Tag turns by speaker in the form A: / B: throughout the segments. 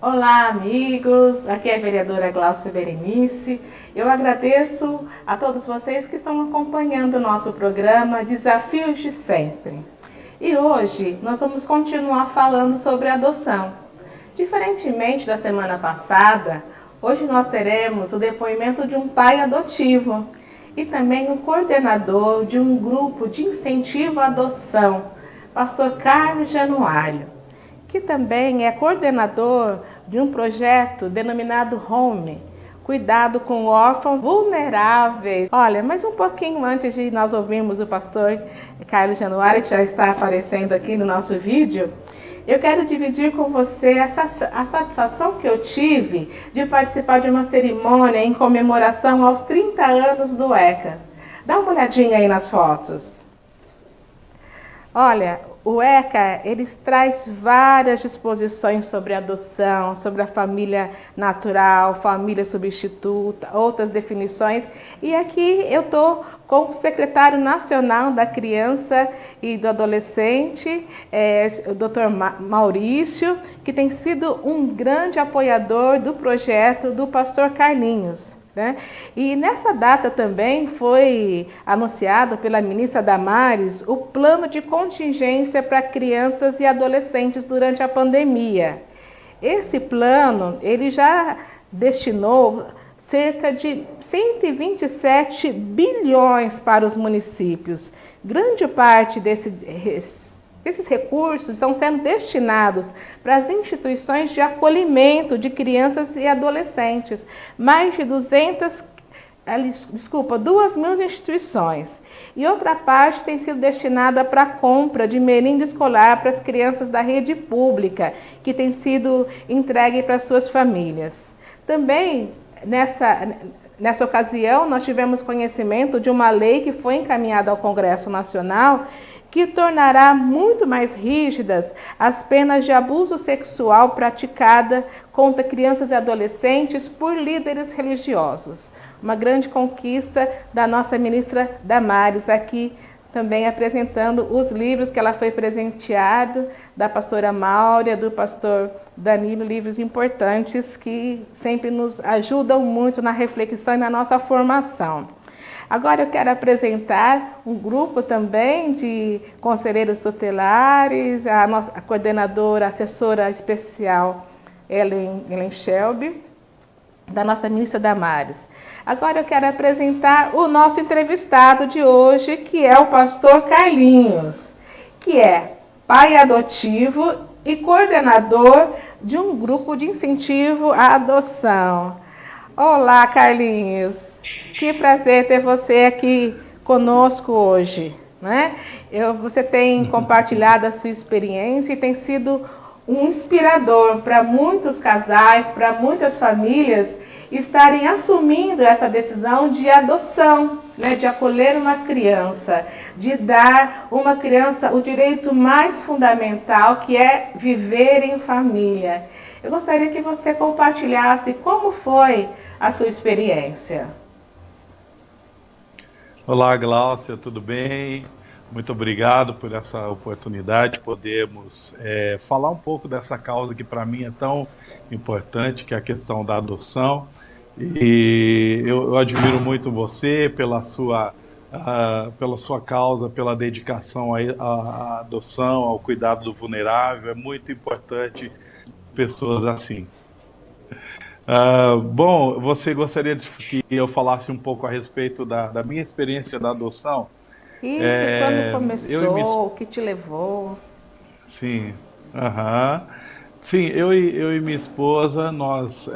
A: Olá, amigos. Aqui é a vereadora Glaucia Berenice. Eu agradeço a todos vocês que estão acompanhando o nosso programa Desafios de Sempre. E hoje nós vamos continuar falando sobre adoção. Diferentemente da semana passada, hoje nós teremos o depoimento de um pai adotivo e também um coordenador de um grupo de incentivo à adoção, pastor Carlos Januário, que também é coordenador de um projeto denominado Home, cuidado com órfãos vulneráveis. Olha, mas um pouquinho antes de nós ouvirmos o pastor Carlos Januário, que já está aparecendo aqui no nosso vídeo, eu quero dividir com você a satisfação que eu tive de participar de uma cerimônia em comemoração aos 30 anos do ECA. Dá uma olhadinha aí nas fotos. Olha, o ECA, eles traz várias disposições sobre adoção, sobre a família natural, família substituta, outras definições. E aqui eu estou com o secretário nacional da criança e do adolescente, o Dr. Maurício, que tem sido um grande apoiador do projeto do pastor Carlinhos. Né? E nessa data também foi anunciado pela ministra Damares o plano de contingência para crianças e adolescentes durante a pandemia. Esse plano, ele já destinou cerca de 127 bilhões para os municípios. Grande parte esses recursos estão sendo destinados para as instituições de acolhimento de crianças e adolescentes. Mais de 2 mil instituições. E outra parte tem sido destinada para a compra de merenda escolar para as crianças da rede pública, que tem sido entregue para suas famílias. Também, nessa ocasião, nós tivemos conhecimento de uma lei que foi encaminhada ao Congresso Nacional, que tornará muito mais rígidas as penas de abuso sexual praticada contra crianças e adolescentes por líderes religiosos. Uma grande conquista da nossa ministra Damares, aqui também apresentando os livros que ela foi presenteada, da pastora Máurea, do pastor Danilo, livros importantes que sempre nos ajudam muito na reflexão e na nossa formação. Agora eu quero apresentar um grupo também de conselheiros tutelares, a nossa coordenadora, assessora especial Ellen Shelby, da nossa ministra Damares. Agora eu quero apresentar o nosso entrevistado de hoje, que é o pastor Carlinhos, que é pai adotivo e coordenador de um grupo de incentivo à adoção. Olá, Carlinhos. Que prazer ter você aqui conosco hoje, né? Você tem compartilhado a sua experiência e tem sido um inspirador para muitos casais, para muitas famílias estarem assumindo essa decisão de adoção, né? De acolher uma criança, de dar uma criança o direito mais fundamental, que é viver em família. Eu gostaria que você compartilhasse como foi a sua experiência.
B: Olá, Glaucia, tudo bem? Muito obrigado por essa oportunidade de podermos falar um pouco dessa causa que para mim é tão importante, que é a questão da adoção. E eu admiro muito você pela sua causa, pela dedicação à adoção, ao cuidado do vulnerável. É muito importante pessoas assim. Bom, você gostaria que eu falasse um pouco a respeito da minha experiência da adoção?
A: Isso, quando começou, o que te levou?
B: Sim, sim, eu e minha esposa, nós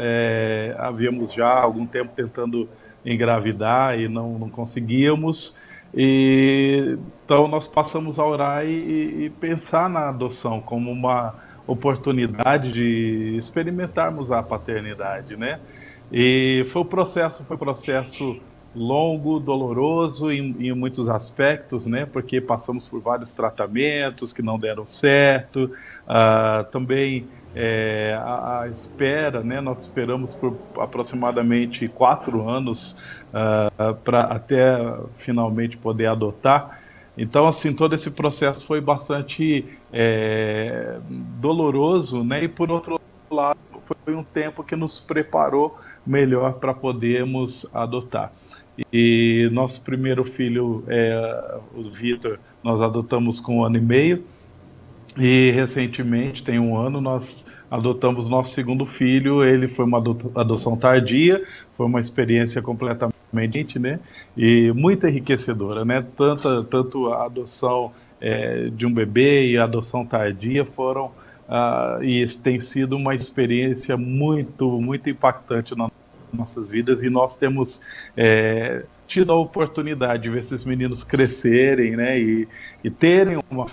B: havíamos já há algum tempo tentando engravidar e não conseguíamos, então nós passamos a orar e pensar na adoção como uma oportunidade de experimentarmos a paternidade, né? E foi um processo longo, doloroso em muitos aspectos, né? Porque passamos por vários tratamentos que não deram certo, também a espera, né? Nós esperamos por aproximadamente 4 anos para até finalmente poder adotar. Então, assim, todo esse processo foi bastante doloroso, né? E por outro lado, foi um tempo que nos preparou melhor para podermos adotar. E nosso primeiro filho, o Vitor, nós adotamos com 1 ano e meio. E recentemente, tem 1 ano, nós adotamos nosso segundo filho. Ele foi uma adoção tardia, foi uma experiência completamente diferente, né? E muito enriquecedora, né? Tanto a adoção de um bebê e a adoção tardia foram e tem sido uma experiência muito impactante nas nossas vidas, e nós temos tido a oportunidade de ver esses meninos crescerem, né? E terem uma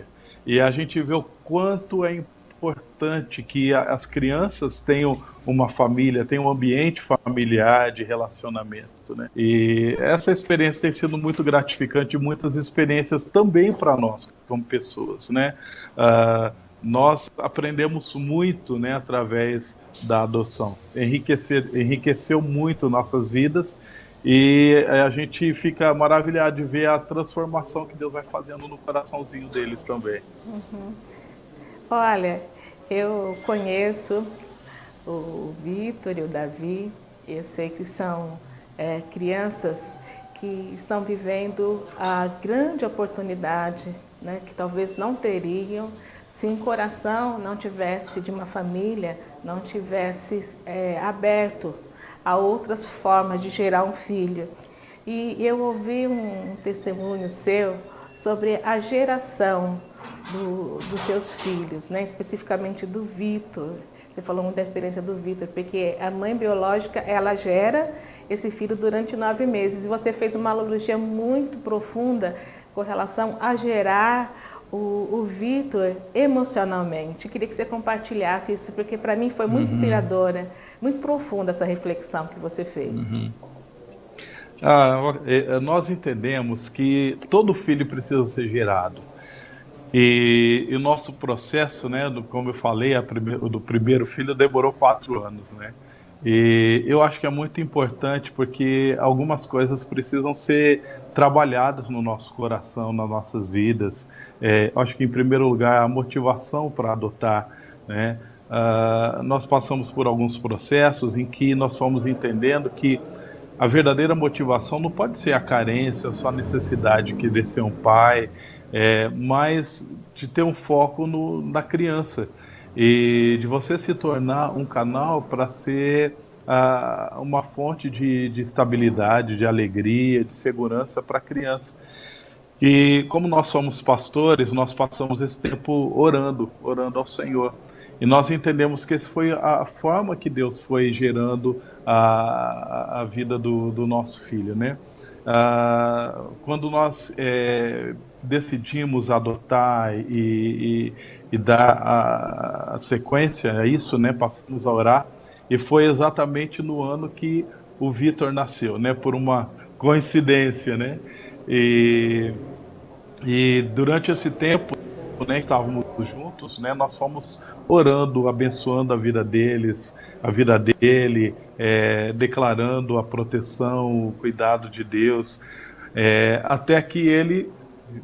B: e a gente vê o quanto é importante que as crianças tenham uma família, tenham um ambiente familiar de relacionamento, né? E essa experiência tem sido muito gratificante, e muitas experiências também para nós, como pessoas, né? Ah, nós aprendemos muito, né, através da adoção. Enriqueceu muito nossas vidas, e a gente fica maravilhado de ver a transformação que Deus vai fazendo no coraçãozinho deles também.
A: Olha, eu conheço o Vitor e o Davi. Eu sei que são crianças que estão vivendo a grande oportunidade, né, que talvez não teriam se o coração não tivesse de uma família, não tivesse aberto a outras formas de gerar um filho. E eu ouvi um testemunho seu sobre a geração dos seus filhos, né? Especificamente do Vitor. Você falou muito da experiência do Vitor, porque a mãe biológica, ela gera esse filho durante 9 meses. E você fez uma analogia muito profunda com relação a gerar o Vitor emocionalmente. Eu queria que você compartilhasse isso, porque para mim foi muito inspiradora, muito profunda essa reflexão que você fez.
B: Nós entendemos que todo filho precisa ser gerado. E o nosso processo, né, como eu falei, do primeiro filho demorou 4 anos, né? E eu acho que é muito importante, porque algumas coisas precisam ser trabalhadas no nosso coração, nas nossas vidas. Acho que, em primeiro lugar, a motivação para adotar, né? Nós passamos por alguns processos em que nós fomos entendendo que a verdadeira motivação não pode ser a carência, só a necessidade de querer ser um pai, mas de ter um foco na criança, e de você se tornar um canal para ser uma fonte de estabilidade, de alegria, de segurança para a criança. E como nós somos pastores, nós passamos esse tempo orando ao Senhor. E nós entendemos que essa foi a forma que Deus foi gerando a vida do nosso filho, né? Quando nós decidimos adotar e dar a sequência a isso, né? Passamos a orar, e foi exatamente no ano que o Vitor nasceu, né? Por uma coincidência, né? E durante esse tempo, né, estávamos juntos, né, nós fomos orando, abençoando a vida deles, a vida dele, declarando a proteção, o cuidado de Deus, até que ele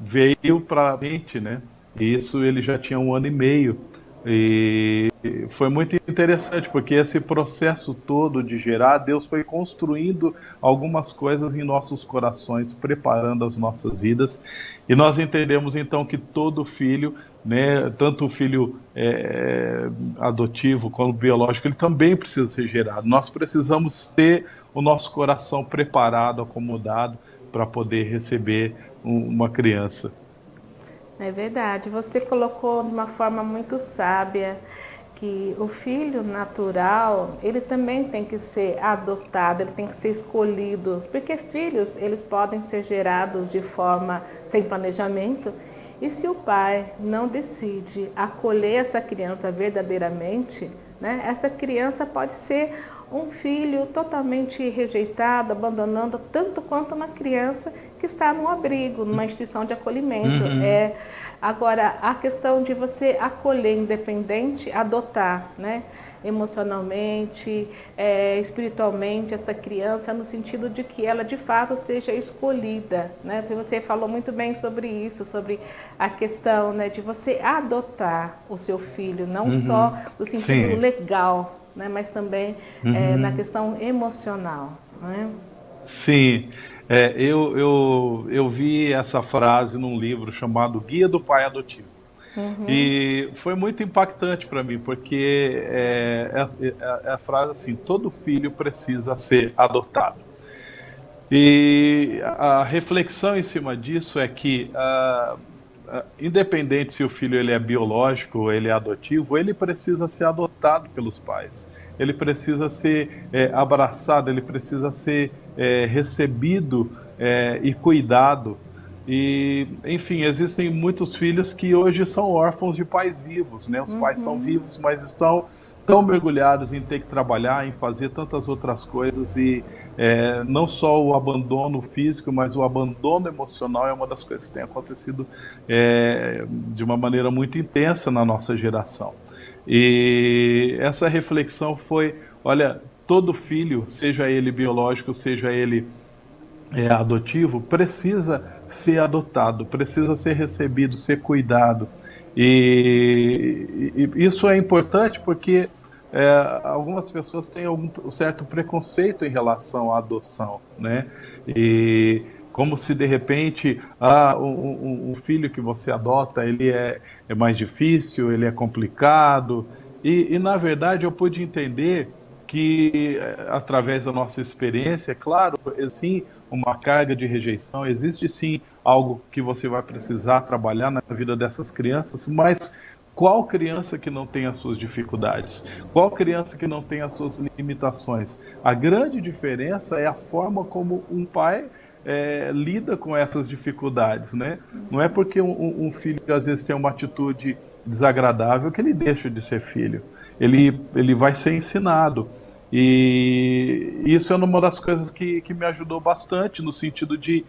B: veio para a gente, né? E isso, ele já tinha 1 ano e meio. E foi muito interessante, porque esse processo todo de gerar, Deus foi construindo algumas coisas em nossos corações, preparando as nossas vidas. E nós entendemos então que todo filho, né, tanto o filho adotivo quanto o biológico, ele também precisa ser gerado. Nós precisamos ter o nosso coração preparado, acomodado, para poder receber uma criança.
A: É verdade, você colocou de uma forma muito sábia que o filho natural, ele também tem que ser adotado, ele tem que ser escolhido, porque filhos, eles podem ser gerados de forma sem planejamento, e se o pai não decide acolher essa criança verdadeiramente, né, essa criança pode ser um filho totalmente rejeitado, abandonando, tanto quanto uma criança que está num abrigo, numa instituição de acolhimento. Agora, a questão de você acolher independente, adotar, né, emocionalmente, espiritualmente essa criança, no sentido de que ela de fato seja escolhida, né? Porque você falou muito bem sobre isso, sobre a questão, né, de você adotar o seu filho, não só no sentido
B: Sim.
A: legal, né? Mas também na
B: Uhum.
A: questão emocional, né?
B: Sim, eu vi essa frase num livro chamado Guia do Pai Adotivo.
A: Uhum,
B: E foi muito impactante para mim, porque é a frase assim: todo filho precisa ser adotado. E a reflexão em cima disso é que, independente se o filho ele é biológico ou ele é adotivo, ele precisa ser adotado pelos pais. Ele precisa ser abraçado, ele precisa ser recebido e cuidado. E, enfim, existem muitos filhos que hoje são órfãos de pais vivos, né? Os pais são
A: uhum.
B: vivos, mas estão tão mergulhados em ter que trabalhar, em fazer tantas outras coisas e não só o abandono físico, mas o abandono emocional é uma das coisas que tem acontecido de uma maneira muito intensa na nossa geração. E essa reflexão foi, olha, todo filho, seja ele biológico, seja ele adotivo, precisa ser adotado, precisa ser recebido, ser cuidado. E isso é importante porque algumas pessoas têm algum certo preconceito em relação à adoção, né? E como se de repente um filho que você adota ele é mais difícil, ele é complicado. E na verdade eu pude entender que através da nossa experiência, claro, sim, uma carga de rejeição, existe sim algo que você vai precisar trabalhar na vida dessas crianças, mas qual criança que não tem as suas dificuldades? Qual criança que não tem as suas limitações? A grande diferença é a forma como um pai lida com essas dificuldades, né? Não é porque um filho às vezes tem uma atitude desagradável que ele deixa de ser filho. Ele vai ser ensinado. E isso é uma das coisas que me ajudou bastante no sentido de,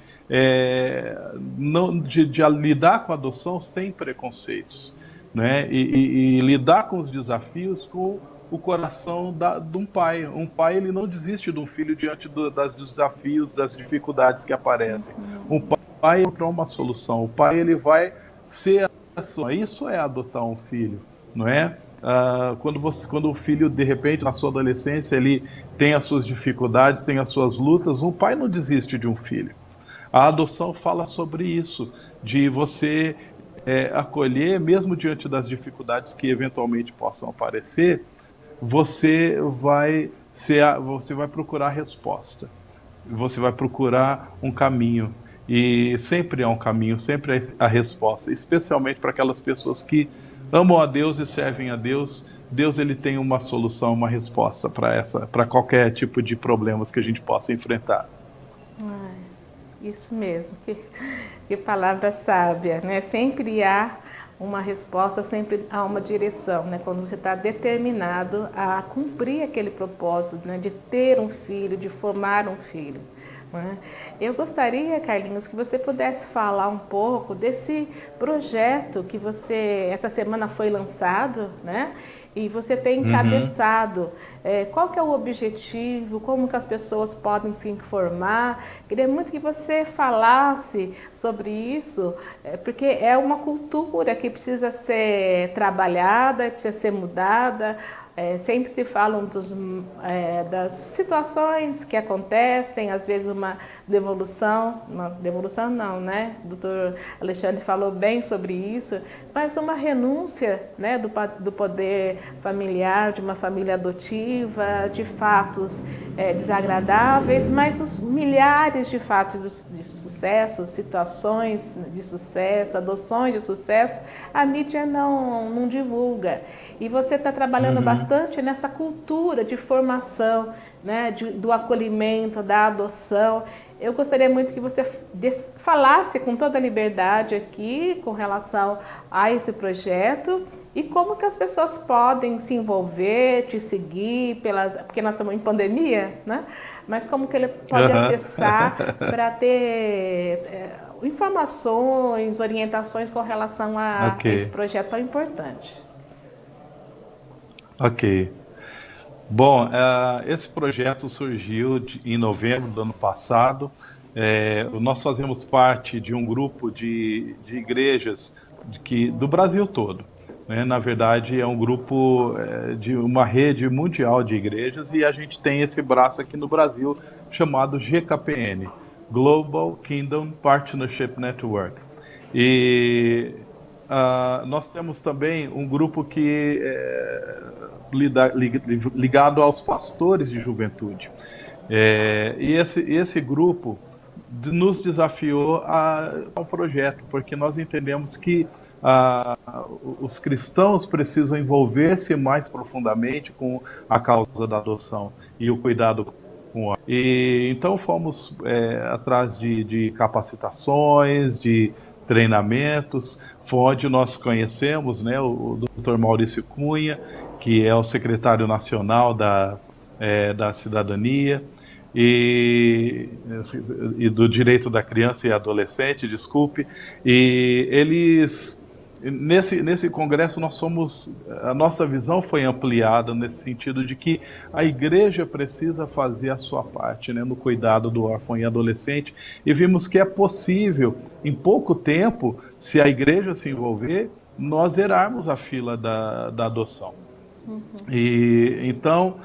B: não, de lidar com a adoção sem preconceitos, né? E lidar com os desafios com o coração de um pai. Um pai ele não desiste de um filho diante das desafios, das dificuldades que aparecem. Um pai encontra uma solução. O pai ele vai ser a solução. Isso é adotar um filho, não é? Quando o filho, de repente, na sua adolescência, ele tem as suas dificuldades, tem as suas lutas, um pai não desiste de um filho. A adoção fala sobre isso, de você acolher, mesmo diante das dificuldades que eventualmente possam aparecer, você vai procurar resposta, você vai procurar um caminho. E sempre há um caminho, sempre há a resposta, especialmente para aquelas pessoas que amam a Deus e servem a Deus. Deus ele tem uma solução, uma resposta para qualquer tipo de problemas que a gente possa enfrentar.
A: Isso mesmo, que palavra sábia, né? Sempre há uma resposta, sempre há uma direção, né? Quando você está determinado a cumprir aquele propósito, né? De ter um filho, de formar um filho, né? Eu gostaria, Carlinhos, que você pudesse falar um pouco desse projeto que você, essa semana foi lançado, né? E você tem
B: Uhum.
A: encabeçado. Qual que é o objetivo, como que as pessoas podem se informar? Queria muito que você falasse sobre isso, porque é uma cultura que precisa ser trabalhada, precisa ser mudada. Sempre se falam das situações que acontecem, às vezes uma devolução não, né? O doutor Alexandre falou bem sobre isso, mas uma renúncia, né, do poder familiar, de uma família adotiva, de fatos desagradáveis, mas os milhares de fatos de sucesso, situações de sucesso, adoções de sucesso, a mídia não divulga. E você está trabalhando
B: Uhum.
A: bastante nessa cultura de formação, né, do acolhimento, da adoção. Eu gostaria muito que você falasse com toda a liberdade aqui com relação a esse projeto e como que as pessoas podem se envolver, te seguir, porque nós estamos em pandemia, né? Mas como que ele pode
B: Aham.
A: acessar para ter informações, orientações com relação a
B: Ok,
A: esse projeto tão importante.
B: ok. Bom, esse projeto surgiu em novembro do ano passado. Nós fazemos parte de um grupo de igrejas do Brasil todo. né? Na verdade, é um grupo de uma rede mundial de igrejas e a gente tem esse braço aqui no Brasil chamado GKPN, Global Kingdom Partnership Network. E nós temos também um grupo que é ligado aos pastores de juventude. E esse grupo nos desafiou ao projeto, porque nós entendemos que os cristãos precisam envolver-se mais profundamente com a causa da adoção e o cuidado com a... E então fomos atrás de capacitações, de treinamentos, foi onde nós conhecemos, né, o Dr. Maurício Cunha, que é o secretário nacional da cidadania e, e do direito da criança e adolescente, desculpe, e eles nesse congresso a nossa visão foi ampliada nesse sentido de que a igreja precisa fazer a sua parte, né, no cuidado do órfão e adolescente, e vimos que é possível, em pouco tempo, se a igreja se envolver, nós zerarmos a fila da adoção. E então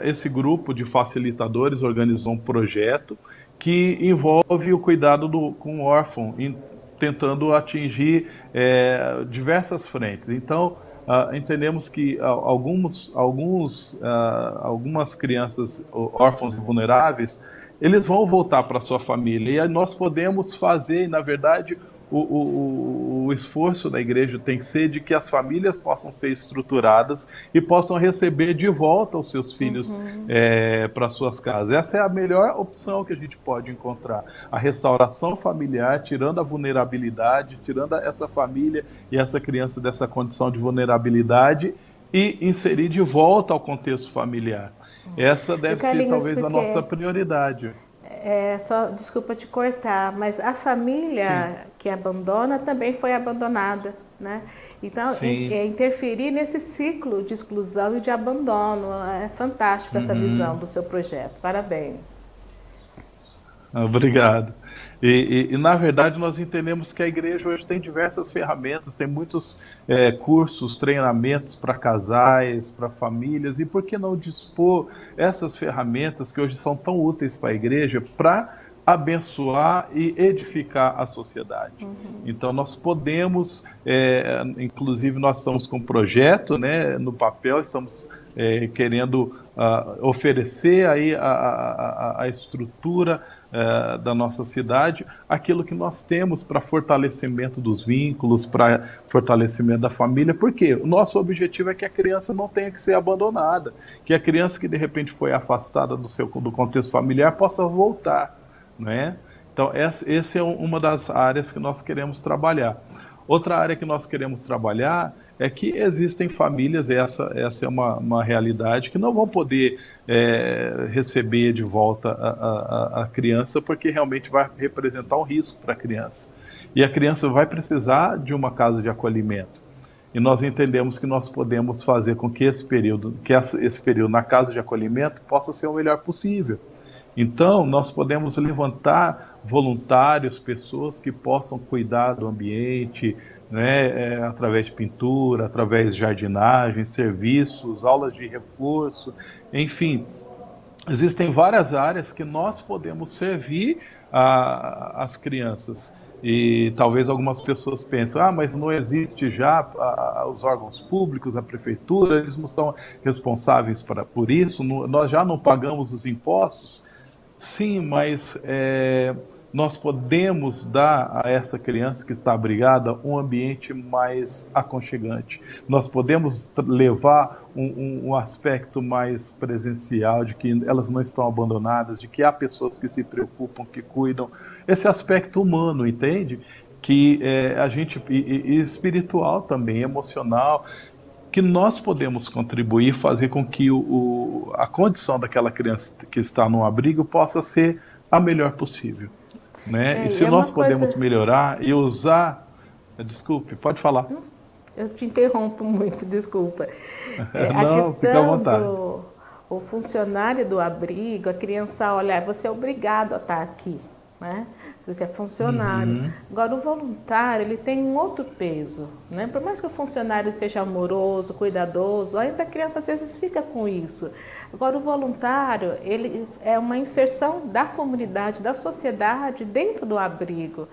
B: esse grupo de facilitadores organizou um projeto que envolve o cuidado com o órfão, tentando atingir diversas frentes. Então entendemos que algumas crianças órfãos e vulneráveis, eles vão voltar para sua família e nós podemos fazer, na verdade, o esforço da igreja tem que ser de que as famílias possam ser estruturadas e possam receber de volta os seus filhos para suas casas. Essa é a melhor opção que a gente pode encontrar. A restauração familiar, tirando a vulnerabilidade, tirando essa família e essa criança dessa condição de vulnerabilidade e inserir de volta ao contexto familiar. Essa deve ser talvez a nossa prioridade.
A: Só desculpa te cortar, mas a família que abandona também foi abandonada, né? Então, interferir nesse ciclo de exclusão e de abandono, é fantástico essa visão do seu projeto. Parabéns.
B: Obrigado. E na verdade nós entendemos que a igreja hoje tem diversas ferramentas, tem muitos cursos, treinamentos para casais, para famílias, e por que não dispor essas ferramentas que hoje são tão úteis para a igreja para abençoar e edificar a sociedade. Então nós podemos, inclusive nós estamos com um projeto, né, no papel, estamos querendo oferecer aí a estrutura da nossa cidade, aquilo que nós temos para fortalecimento dos vínculos, para fortalecimento da família, porque o nosso objetivo é que a criança não tenha que ser abandonada, que a criança que de repente foi afastada do contexto familiar possa voltar, né? Então essa é uma das áreas que nós queremos trabalhar. Outra área que nós queremos trabalhar é que existem famílias, essa é uma realidade, que não vão poder receber de volta a criança, porque realmente vai representar um risco para a criança. E a criança vai precisar de uma casa de acolhimento. E nós entendemos que nós podemos fazer com que esse período na casa de acolhimento possa ser o melhor possível. Então, nós podemos levantar voluntários, pessoas que possam cuidar do ambiente, né, através de pintura, através de jardinagem, serviços, aulas de reforço, enfim. Existem várias áreas que nós podemos servir as crianças. E talvez algumas pessoas pensem, mas não existe já os órgãos públicos, a prefeitura, eles não são responsáveis por isso, nós já não pagamos os impostos. Sim, mas nós podemos dar a essa criança que está abrigada um ambiente mais aconchegante. Nós podemos levar um aspecto mais presencial, de que elas não estão abandonadas, de que há pessoas que se preocupam, que cuidam. Esse aspecto humano, entende? Que a gente, e espiritual também, emocional, que nós podemos contribuir, fazer com que a condição daquela criança que está no abrigo possa ser a melhor possível, né? E se nós podemos melhorar e usar... Desculpe, pode falar.
A: Eu te interrompo muito, desculpa.
B: Não, fica à vontade.
A: O funcionário do abrigo, a criança olha, você é obrigado a estar aqui. né? Se você é funcionário.
B: Uhum.
A: Agora, o voluntário, ele tem um outro peso, né? Por mais que o funcionário seja amoroso, cuidadoso, ainda a criança às vezes fica com isso. Agora, o voluntário, ele é uma inserção da comunidade, da sociedade dentro do abrigo.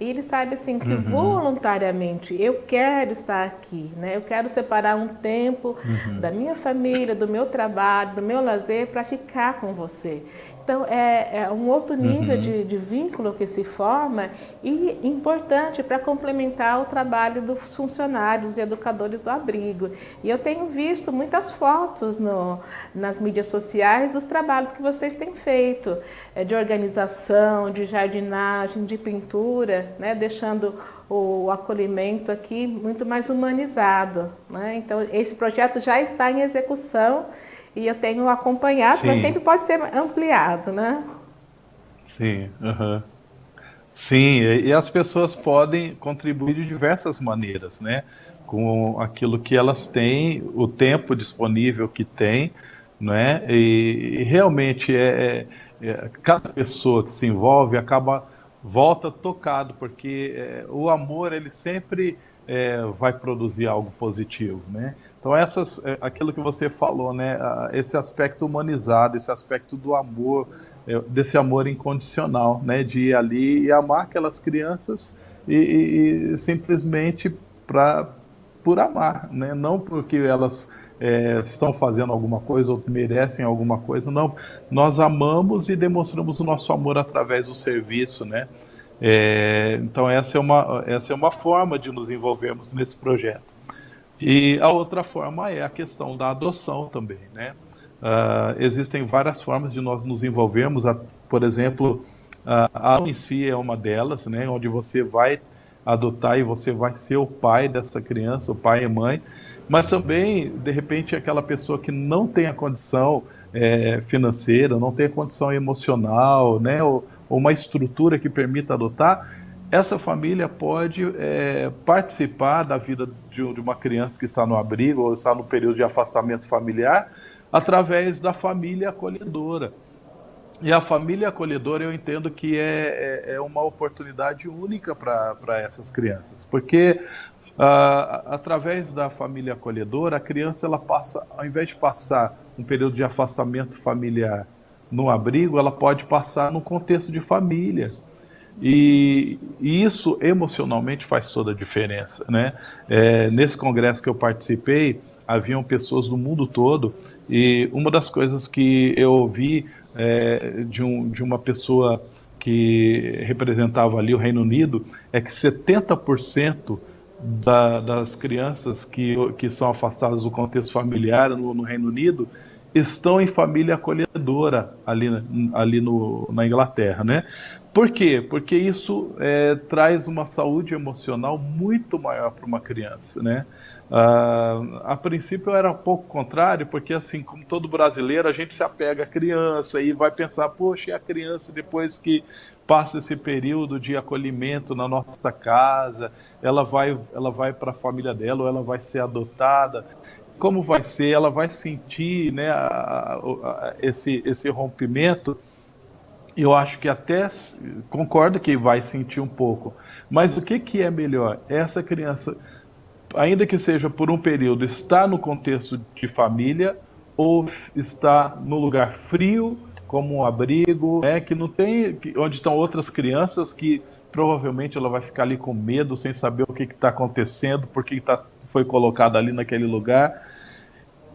A: E ele sabe assim que
B: Uhum.
A: voluntariamente eu quero estar aqui, né? Eu quero separar um tempo da
B: Uhum.
A: minha família, do meu trabalho, do meu lazer para ficar com você. Então, é um outro nível
B: Uhum.
A: de vínculo que se forma e importante para complementar o trabalho dos funcionários e educadores do abrigo. E eu tenho visto muitas fotos nas mídias sociais dos trabalhos que vocês têm feito, de organização, de jardinagem, de pintura, né, deixando o acolhimento aqui muito mais humanizado, né? Então, esse projeto já está em execução e eu tenho acompanhado, mas
B: Sim,
A: sempre pode ser ampliado, né?
B: sim. Aham. Sim, e as pessoas podem contribuir de diversas maneiras, né? Com aquilo que elas têm, o tempo disponível que têm, né? E realmente cada pessoa que se envolve acaba volta tocado, porque o amor ele sempre vai produzir algo positivo, né? Então aquilo que você falou, né? Esse aspecto humanizado, esse aspecto do amor, desse amor incondicional, né? De ir ali e amar aquelas crianças e simplesmente para por amar, né? Não porque elas estão fazendo alguma coisa ou merecem alguma coisa, não. Nós amamos e demonstramos o nosso amor através do serviço, né? Então essa é uma forma de nos envolvermos nesse projeto. E a outra forma é a questão da adoção também, né? Existem várias formas de nós nos envolvermos, por exemplo, a adoção em si é uma delas, né? Onde você vai adotar e você vai ser o pai dessa criança, o pai e mãe, mas também, de repente, aquela pessoa que não tem a condição financeira, não tem a condição emocional, né? Ou uma estrutura que permita adotar, essa família pode participar da vida de uma criança que está no abrigo ou está no período de afastamento familiar através da família acolhedora. E a família acolhedora eu entendo que é uma oportunidade única para essas crianças, porque através da família acolhedora, a criança ela passa, ao invés de passar um período de afastamento familiar no abrigo, ela pode passar no contexto de família. E isso emocionalmente faz toda a diferença, né? Nesse congresso que eu participei, haviam pessoas do mundo todo e uma das coisas que eu ouvi de uma pessoa que representava ali o Reino Unido é que 70% das crianças que são afastadas do contexto familiar no Reino Unido estão em família acolhedora na Inglaterra, né? Por quê? Porque isso traz uma saúde emocional muito maior para uma criança, né? A princípio eu era um pouco contrário, porque assim, como todo brasileiro, a gente se apega à criança e vai pensar, poxa, e a criança depois que passa esse período de acolhimento na nossa casa, ela vai para a família dela ou ela vai ser adotada, como vai ser? Ela vai sentir, né, esse rompimento. Eu acho que até concordo que vai sentir um pouco, mas o que é melhor? Essa criança, ainda que seja por um período, estar no contexto de família ou estar no lugar frio, como um abrigo, né, que não tem, onde estão outras crianças que provavelmente ela vai ficar ali com medo, sem saber o que está acontecendo, por que foi colocada ali naquele lugar.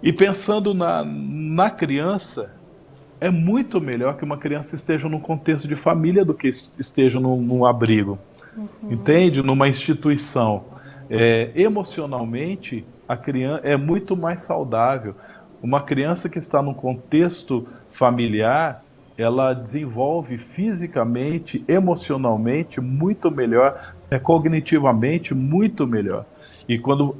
B: E pensando na criança, é muito melhor que uma criança esteja num contexto de família do que esteja num abrigo, entende? Numa instituição. Emocionalmente, a criança é muito mais saudável. Uma criança que está num contexto familiar, ela desenvolve fisicamente, emocionalmente muito melhor, cognitivamente muito melhor. E quando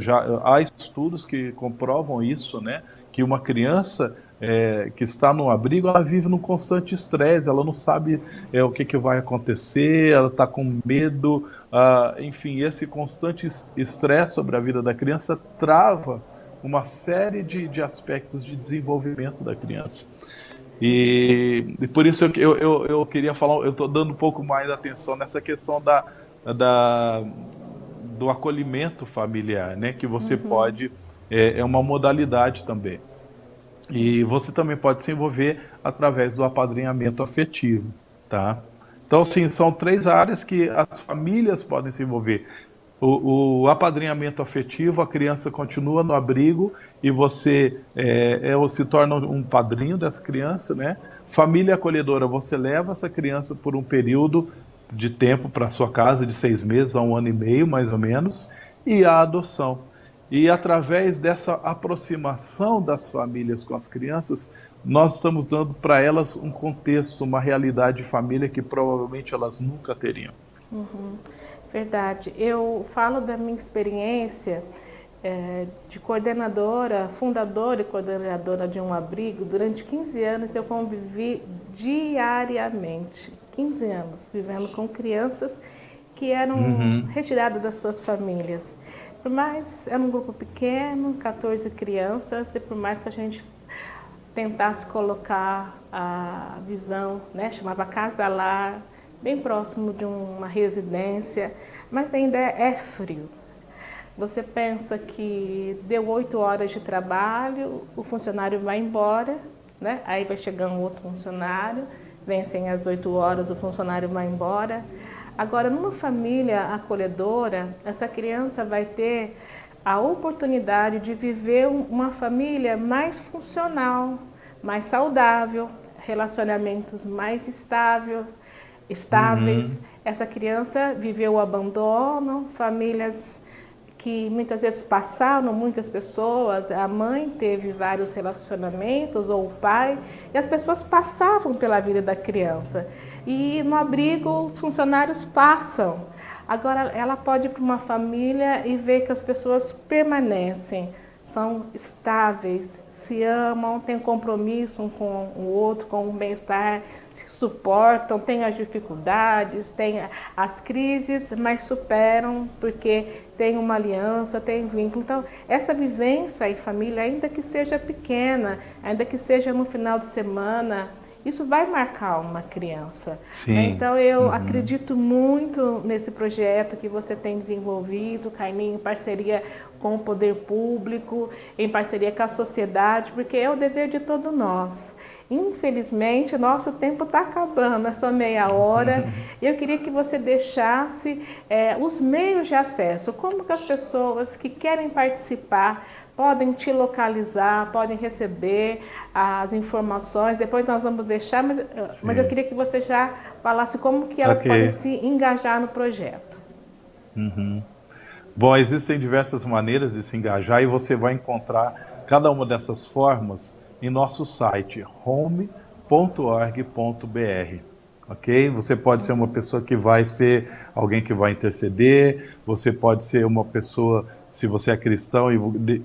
B: já há estudos que comprovam isso, né? Que uma criança que está no abrigo, ela vive num constante estresse, ela não sabe o que vai acontecer, ela está com medo, enfim, esse constante estresse sobre a vida da criança trava uma série de aspectos de desenvolvimento da criança. E por isso eu queria falar, eu estou dando um pouco mais atenção nessa questão da, do acolhimento familiar, né? Que você
A: Uhum.
B: pode, é uma modalidade também. E
A: Isso.
B: você também pode se envolver através do apadrinhamento afetivo, tá? Então, sim, são três áreas que as famílias podem se envolver. O apadrinhamento afetivo, a criança continua no abrigo e você se torna um padrinho dessa criança, né? Família acolhedora, você leva essa criança por um período de tempo para sua casa, de 6 meses a um ano e meio, mais ou menos, e a adoção. E através dessa aproximação das famílias com as crianças, nós estamos dando para elas um contexto, uma realidade de família que provavelmente elas nunca teriam.
A: Uhum. Verdade. Eu falo da minha experiência de coordenadora, fundadora e coordenadora de um abrigo. Durante 15 anos eu convivi diariamente, 15 anos, vivendo com crianças que eram
B: Uhum.
A: retiradas das suas famílias. Por mais, era um grupo pequeno, 14 crianças, e por mais que a gente tentasse colocar a visão, né, chamava casa-lar, bem próximo de uma residência, mas ainda é frio. Você pensa que deu 8 horas de trabalho, o funcionário vai embora, né? Aí vai chegar um outro funcionário, vencem as 8 horas, o funcionário vai embora. Agora, numa família acolhedora, essa criança vai ter a oportunidade de viver uma família mais funcional, mais saudável, relacionamentos mais estáveis.
B: Uhum.
A: Essa criança viveu o abandono, famílias que muitas vezes passaram, muitas pessoas, a mãe teve vários relacionamentos, ou o pai, e as pessoas passavam pela vida da criança. E no abrigo os funcionários passam. Agora ela pode ir para uma família e ver que as pessoas permanecem, são estáveis, se amam, têm compromisso um com o outro, com o bem-estar, se suportam, têm as dificuldades, têm as crises, mas superam porque tem uma aliança, tem vínculo. Então, essa vivência em família, ainda que seja pequena, ainda que seja no final de semana, isso vai marcar uma criança. Né?
B: Sim.
A: Então, eu
B: Uhum.
A: acredito muito nesse projeto que você tem desenvolvido, Carlinhos, em parceria com o poder público, em parceria com a sociedade, porque é o dever de todos nós. Infelizmente, nosso tempo está acabando, é só meia hora. E eu queria que você deixasse os meios de acesso, como que as pessoas que querem participar podem te localizar, podem receber as informações. Depois nós vamos deixar, mas eu
B: Sim.
A: queria que você já falasse como que elas
B: Ok.
A: podem se engajar no projeto.
B: Uhum. Bom, existem diversas maneiras de se engajar e você vai encontrar cada uma dessas formas em nosso site home.org.br. Ok? Você pode ser uma pessoa que vai ser alguém que vai interceder, você pode ser uma pessoa, se você é cristão e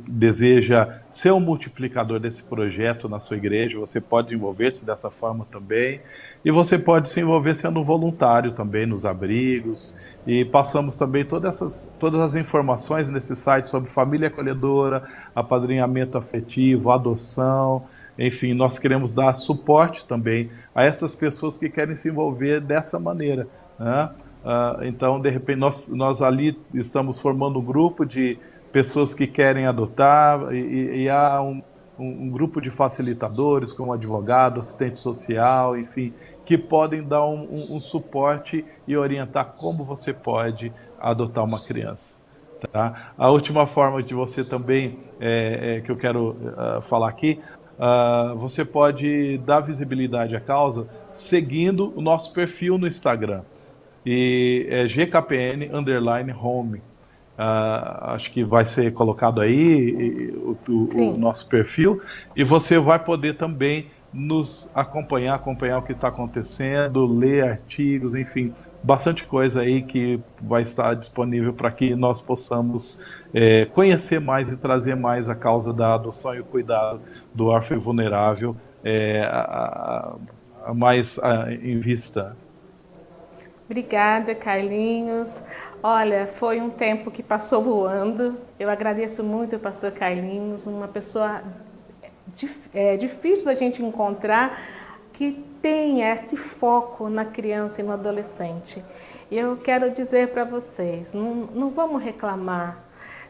B: deseja ser um multiplicador desse projeto na sua igreja, você pode envolver-se dessa forma também. E você pode se envolver sendo voluntário também nos abrigos. E passamos também todas as informações nesse site sobre família acolhedora, apadrinhamento afetivo, adoção. Enfim, nós queremos dar suporte também a essas pessoas que querem se envolver dessa maneira, né? Então, de repente, nós ali estamos formando um grupo de pessoas que querem adotar e há um grupo de facilitadores, como advogado, assistente social, enfim, que podem dar um suporte e orientar como você pode adotar uma criança. Tá? A última forma de você também, que eu quero falar aqui, você pode dar visibilidade à causa seguindo o nosso perfil no Instagram. E é GKPN underline home. Acho que vai ser colocado aí o
A: Sim.
B: nosso perfil e você vai poder também nos acompanhar o que está acontecendo, ler artigos, enfim, bastante coisa aí que vai estar disponível para que nós possamos conhecer mais e trazer mais a causa da adoção e o cuidado do órfão vulnerável a mais em vista.
A: Obrigada, Carlinhos. Olha, foi um tempo que passou voando. Eu agradeço muito ao pastor Carlinhos, uma pessoa difícil da gente encontrar que tenha esse foco na criança e no adolescente. E eu quero dizer para vocês, não vamos reclamar.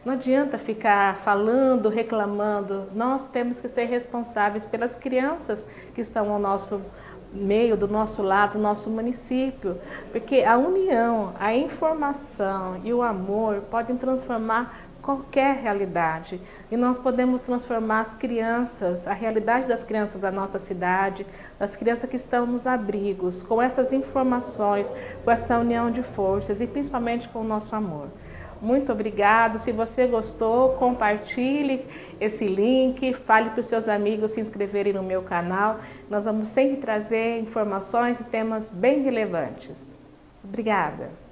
A: Não adianta ficar falando, reclamando. Nós temos que ser responsáveis pelas crianças que estão ao nosso meio, do nosso lado, do nosso município. Porque a união, a informação e o amor podem transformar qualquer realidade. E nós podemos transformar as crianças, a realidade das crianças da nossa cidade, das crianças que estão nos abrigos, com essas informações, com essa união de forças e principalmente com o nosso amor. Muito obrigado. Se você gostou, compartilhe esse link, fale para os seus amigos se inscreverem no meu canal. Nós vamos sempre trazer informações e temas bem relevantes. Obrigada.